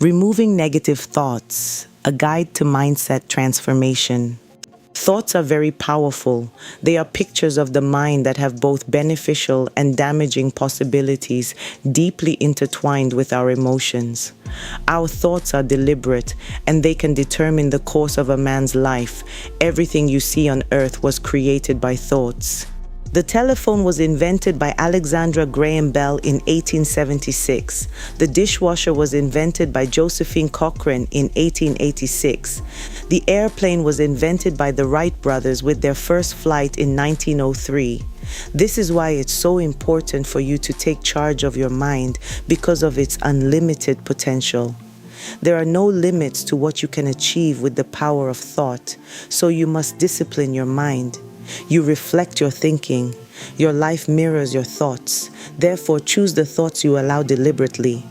Removing negative thoughts, a guide to mindset transformation. Thoughts are very powerful. They are pictures of the mind that have both beneficial and damaging possibilities deeply intertwined with our emotions. Our thoughts are deliberate, and they can determine the course of a man's life. Everything you see on earth was created by thoughts. The telephone was invented by Alexandra Graham Bell in 1876. The dishwasher was invented by Josephine Cochrane in 1886. The airplane was invented by the Wright brothers with their first flight in 1903. This is why it's so important for you to take charge of your mind, because of its unlimited potential. There are no limits to what you can achieve with the power of thought, so you must discipline your mind. You reflect your thinking. Your life mirrors your thoughts. Therefore, choose the thoughts you allow deliberately.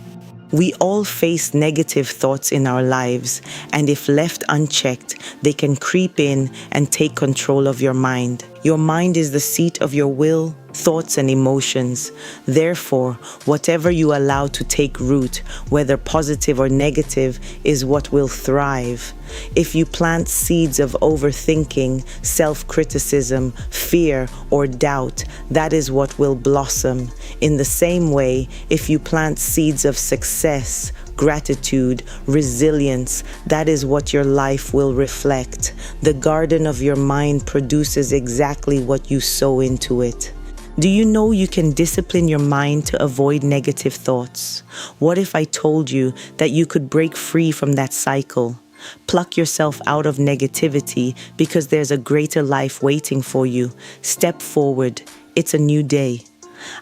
We all face negative thoughts in our lives, and if left unchecked, they can creep in and take control of your mind. Your mind is the seat of your will, thoughts, and emotions. Therefore, whatever you allow to take root, whether positive or negative, is what will thrive. If you plant seeds of overthinking, self-criticism, fear, or doubt, that is what will blossom. In the same way, if you plant seeds of success, gratitude, resilience, that is what your life will reflect. The garden of your mind produces exactly what you sow into it. Do you know you can discipline your mind to avoid negative thoughts? What if I told you that you could break free from that cycle? Pluck yourself out of negativity, because there's a greater life waiting for you. Step forward. It's a new day.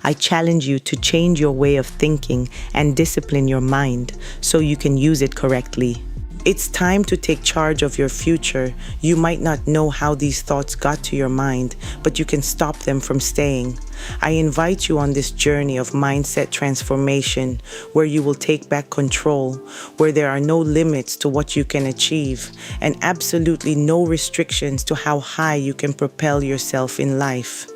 I challenge you to change your way of thinking and discipline your mind so you can use it correctly. It's time to take charge of your future. You might not know how these thoughts got to your mind, but you can stop them from staying. I invite you on this journey of mindset transformation, where you will take back control, where there are no limits to what you can achieve, and absolutely no restrictions to how high you can propel yourself in life.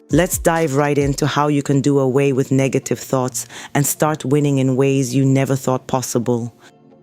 Let's dive right into how you can do away with negative thoughts and start winning in ways you never thought possible.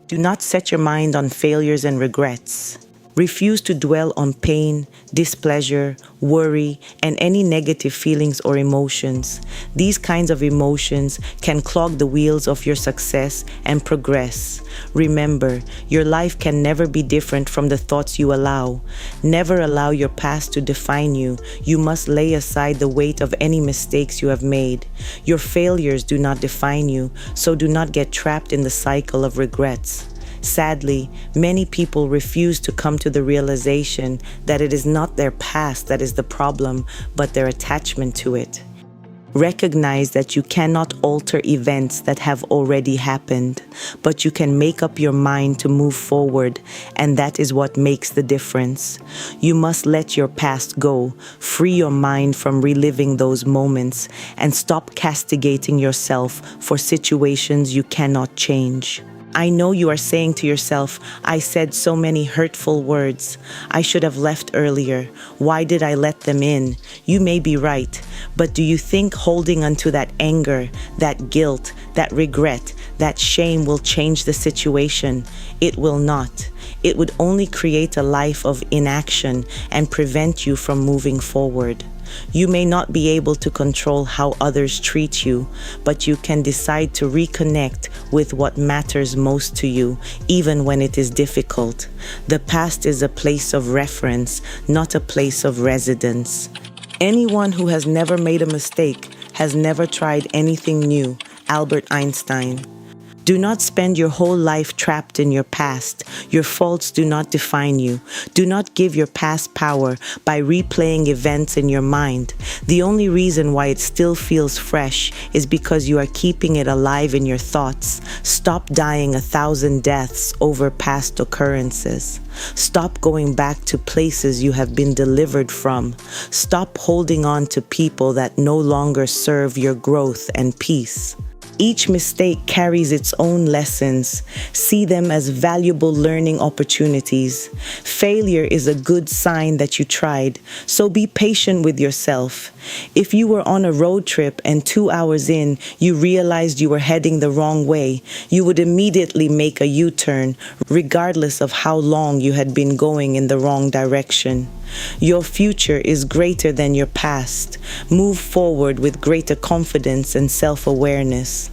Do not set your mind on failures and regrets. Refuse to dwell on pain, displeasure, worry, and any negative feelings or emotions. These kinds of emotions can clog the wheels of your success and progress. Remember, your life can never be different from the thoughts you allow. Never allow your past to define you. You must lay aside the weight of any mistakes you have made. Your failures do not define you, so do not get trapped in the cycle of regrets. Sadly, many people refuse to come to the realization that it is not their past that is the problem, but their attachment to it. Recognize that you cannot alter events that have already happened, but you can make up your mind to move forward, and that is what makes the difference. You must let your past go, free your mind from reliving those moments, and stop castigating yourself for situations you cannot change. I know you are saying to yourself, I said so many hurtful words. I should have left earlier. Why did I let them in? You may be right, but do you think holding onto that anger, that guilt, that regret, that shame will change the situation? It will not. It would only create a life of inaction and prevent you from moving forward. You may not be able to control how others treat you, but you can decide to reconnect with what matters most to you, even when it is difficult. The past is a place of reference, not a place of residence. Anyone who has never made a mistake has never tried anything new. Albert Einstein. Do not spend your whole life trapped in your past. Your faults do not define you. Do not give your past power by replaying events in your mind. The only reason why it still feels fresh is because you are keeping it alive in your thoughts. Stop dying 1,000 deaths over past occurrences. Stop going back to places you have been delivered from. Stop holding on to people that no longer serve your growth and peace. Each mistake carries its own lessons. See them as valuable learning opportunities. Failure is a good sign that you tried, so be patient with yourself. If you were on a road trip and 2 hours in, you realized you were heading the wrong way, you would immediately make a U-turn, regardless of how long you had been going in the wrong direction. Your future is greater than your past. Move forward with greater confidence and self-awareness.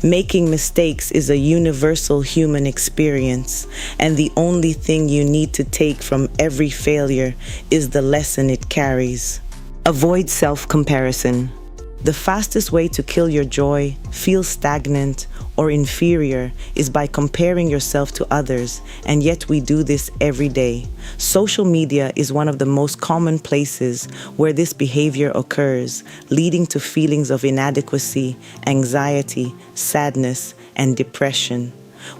Making mistakes is a universal human experience, and the only thing you need to take from every failure is the lesson it carries. Avoid self-comparison. The fastest way to kill your joy, feel stagnant, or inferior is by comparing yourself to others, and yet we do this every day. Social media is one of the most common places where this behavior occurs, leading to feelings of inadequacy, anxiety, sadness, and depression.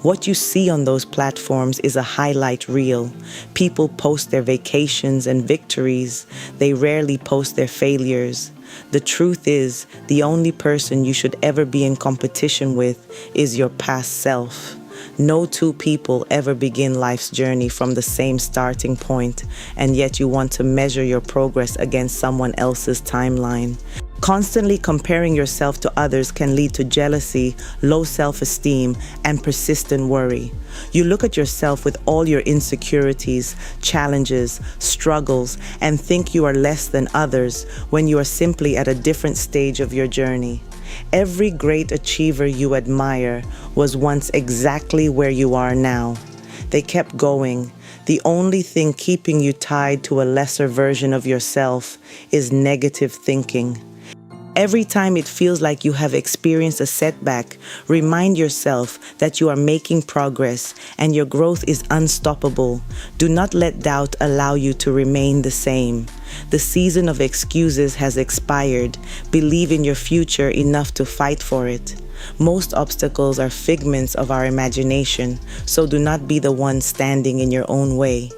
What you see on those platforms is a highlight reel. People post their vacations and victories. They rarely post their failures. The truth is, the only person you should ever be in competition with is your past self. No two people ever begin life's journey from the same starting point, and yet you want to measure your progress against someone else's timeline. Constantly comparing yourself to others can lead to jealousy, low self-esteem, and persistent worry. You look at yourself with all your insecurities, challenges, struggles, and think you are less than others when you are simply at a different stage of your journey. Every great achiever you admire was once exactly where you are now. They kept going. The only thing keeping you tied to a lesser version of yourself is negative thinking. Every time it feels like you have experienced a setback, remind yourself that you are making progress and your growth is unstoppable. Do not let doubt allow you to remain the same. The season of excuses has expired. Believe in your future enough to fight for it. Most obstacles are figments of our imagination, so do not be the one standing in your own way.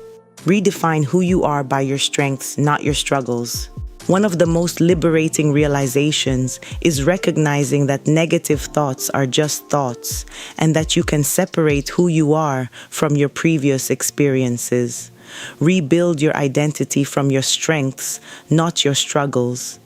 Redefine who you are by your strengths, not your struggles. One of the most liberating realizations is recognizing that negative thoughts are just thoughts, and that you can separate who you are from your previous experiences. Rebuild your identity from your strengths, not your struggles.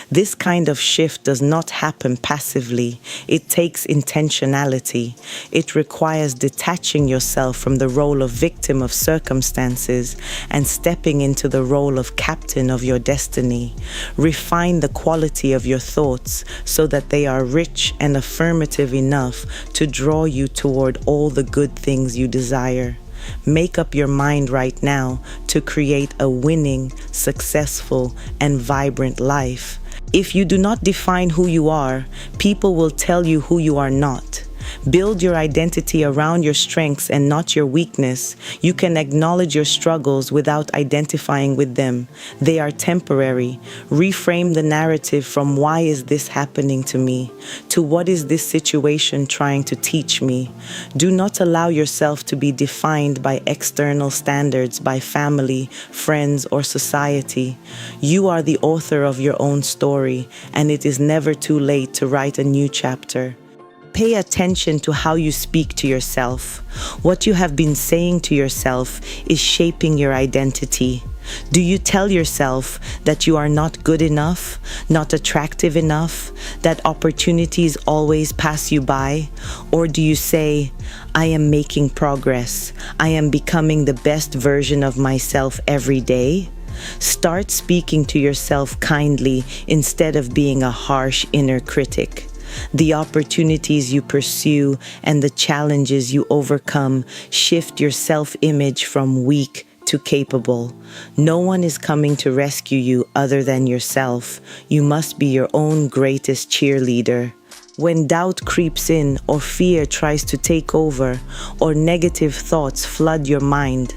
This kind of shift does not happen passively. It takes intentionality. It requires detaching yourself from the role of victim of circumstances and stepping into the role of captain of your destiny. Refine the quality of your thoughts so that they are rich and affirmative enough to draw you toward all the good things you desire. Make up your mind right now to create a winning, successful, and vibrant life. If you do not define who you are, people will tell you who you are not. Build your identity around your strengths and not your weakness. You can acknowledge your struggles without identifying with them. They are temporary. Reframe the narrative from "why is this happening to me?" to "what is this situation trying to teach me?" Do not allow yourself to be defined by external standards, by family, friends, or society. You are the author of your own story, and it is never too late to write a new chapter. Pay attention to how you speak to yourself. What you have been saying to yourself is shaping your identity. Do you tell yourself that you are not good enough, not attractive enough, that opportunities always pass you by? Or do you say, "I am making progress. I am becoming the best version of myself every day"? Start speaking to yourself kindly instead of being a harsh inner critic. The opportunities you pursue and the challenges you overcome shift your self-image from weak to capable. No one is coming to rescue you other than yourself. You must be your own greatest cheerleader. When doubt creeps in, or fear tries to take over, or negative thoughts flood your mind,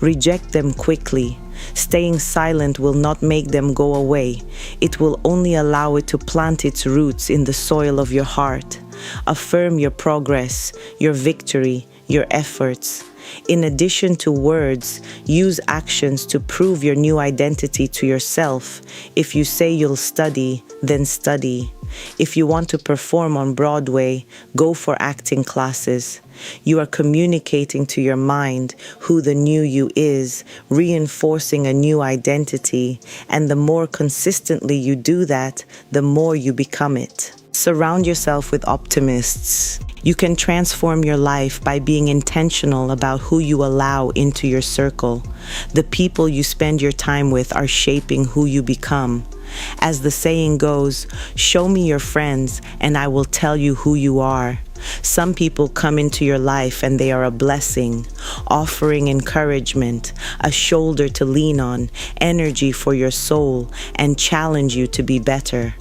reject them quickly. Staying silent will not make them go away. It will only allow it to plant its roots in the soil of your heart. Affirm your progress, your victory, your efforts. In addition to words, use actions to prove your new identity to yourself. If you say you'll study, then study. If you want to perform on Broadway, go for acting classes. You are communicating to your mind who the new you is, reinforcing a new identity, and the more consistently you do that, the more you become it. Surround yourself with optimists. You can transform your life by being intentional about who you allow into your circle. The people you spend your time with are shaping who you become. As the saying goes, show me your friends and I will tell you who you are. Some people come into your life and they are a blessing, offering encouragement, a shoulder to lean on, energy for your soul, and challenge you to be better.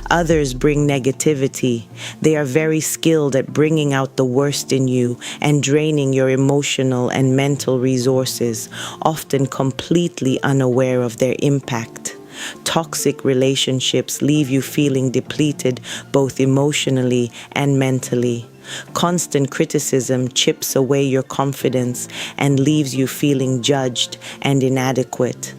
Others bring negativity. They are very skilled at bringing out the worst in you and draining your emotional and mental resources, often completely unaware of their impact. Toxic relationships leave you feeling depleted both emotionally and mentally. Constant criticism chips away your confidence and leaves you feeling judged and inadequate.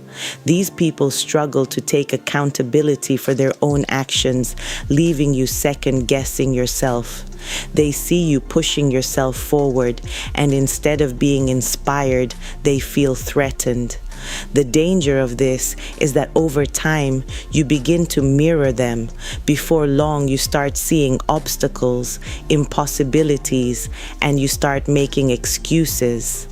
These people struggle to take accountability for their own actions, leaving you second-guessing yourself. They see you pushing yourself forward, and instead of being inspired, they feel threatened. The danger of this is that over time, you begin to mirror them. Before long, you start seeing obstacles, impossibilities, and you start making excuses.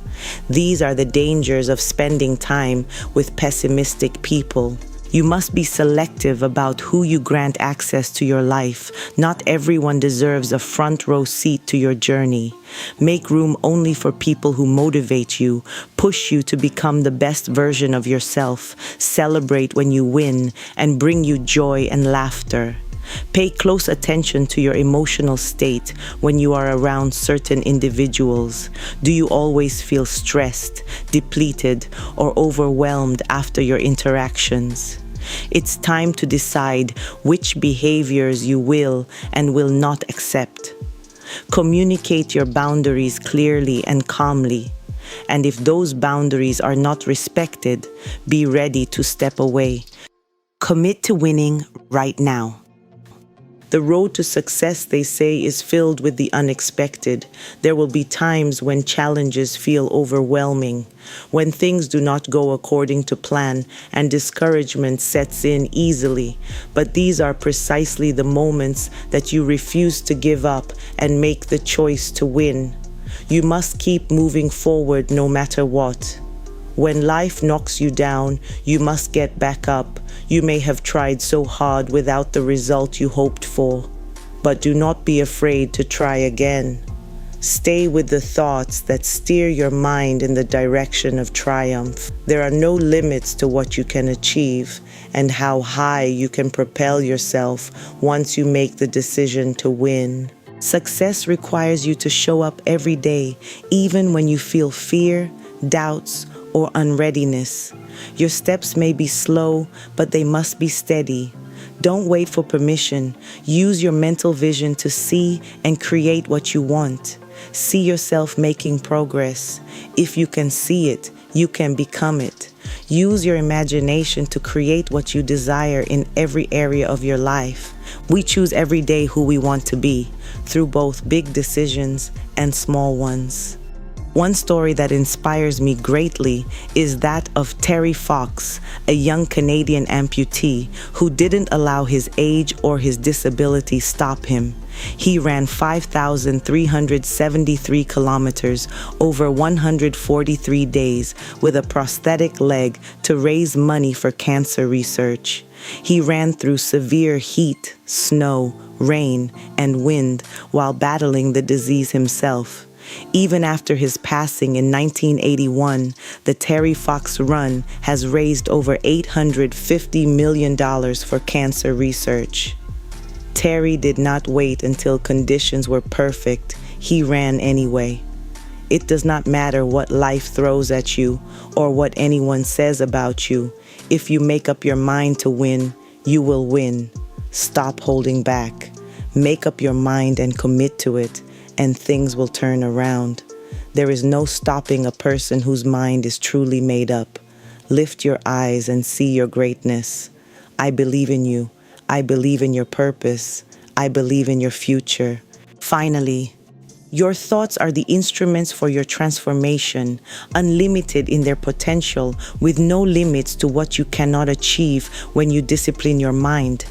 These are the dangers of spending time with pessimistic people. You must be selective about who you grant access to your life. Not everyone deserves a front row seat to your journey. Make room only for people who motivate you, push you to become the best version of yourself, celebrate when you win, and bring you joy and laughter. Pay close attention to your emotional state when you are around certain individuals. Do you always feel stressed, depleted, or overwhelmed after your interactions? It's time to decide which behaviors you will and will not accept. Communicate your boundaries clearly and calmly. And if those boundaries are not respected, be ready to step away. Commit to winning right now. The road to success, they say, is filled with the unexpected. There will be times when challenges feel overwhelming, when things do not go according to plan and discouragement sets in easily. But these are precisely the moments that you refuse to give up and make the choice to win. You must keep moving forward no matter what. When life knocks you down, you must get back up. You may have tried so hard without the result you hoped for, but do not be afraid to try again. Stay with the thoughts that steer your mind in the direction of triumph. There are no limits to what you can achieve and how high you can propel yourself once you make the decision to win. Success requires you to show up every day, even when you feel fear, doubts, or unreadiness. Your steps may be slow, but they must be steady. Don't wait for permission. Use your mental vision to see and create what you want. See yourself making progress. If you can see it, you can become it. Use your imagination to create what you desire in every area of your life. We choose every day who we want to be, through both big decisions and small ones. One story that inspires me greatly is that of Terry Fox, a young Canadian amputee who didn't allow his age or his disability stop him. He ran 5,373 kilometers over 143 days with a prosthetic leg to raise money for cancer research. He ran through severe heat, snow, rain, and wind while battling the disease himself. Even after his passing in 1981, the Terry Fox Run has raised over $850 million for cancer research. Terry did not wait until conditions were perfect. He ran anyway. It does not matter what life throws at you or what anyone says about you. If you make up your mind to win, you will win. Stop holding back. Make up your mind and commit to it, and things will turn around. There is no stopping a person whose mind is truly made up. Lift your eyes and see your greatness. I believe in you. I believe in your purpose. I believe in your future. Finally, your thoughts are the instruments for your transformation, unlimited in their potential, with no limits to what you cannot achieve when you discipline your mind.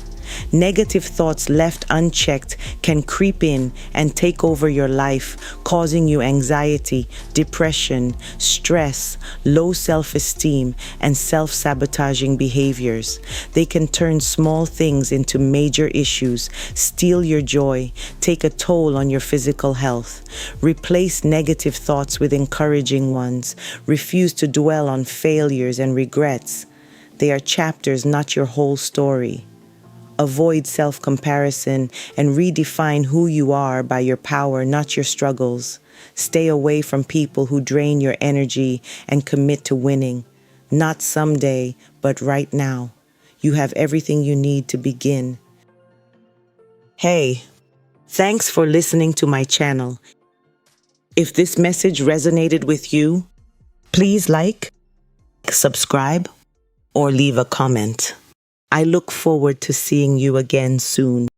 Negative thoughts left unchecked can creep in and take over your life, causing you anxiety, depression, stress, low self-esteem, and self-sabotaging behaviors. They can turn small things into major issues, steal your joy, take a toll on your physical health. Replace negative thoughts with encouraging ones. Refuse to dwell on failures and regrets. They are chapters, not your whole story. Avoid self-comparison and redefine who you are by your power, not your struggles. Stay away from people who drain your energy and commit to winning. Not someday, but right now. You have everything you need to begin. Hey, thanks for listening to my channel. If this message resonated with you, please like, subscribe, or leave a comment. I look forward to seeing you again soon.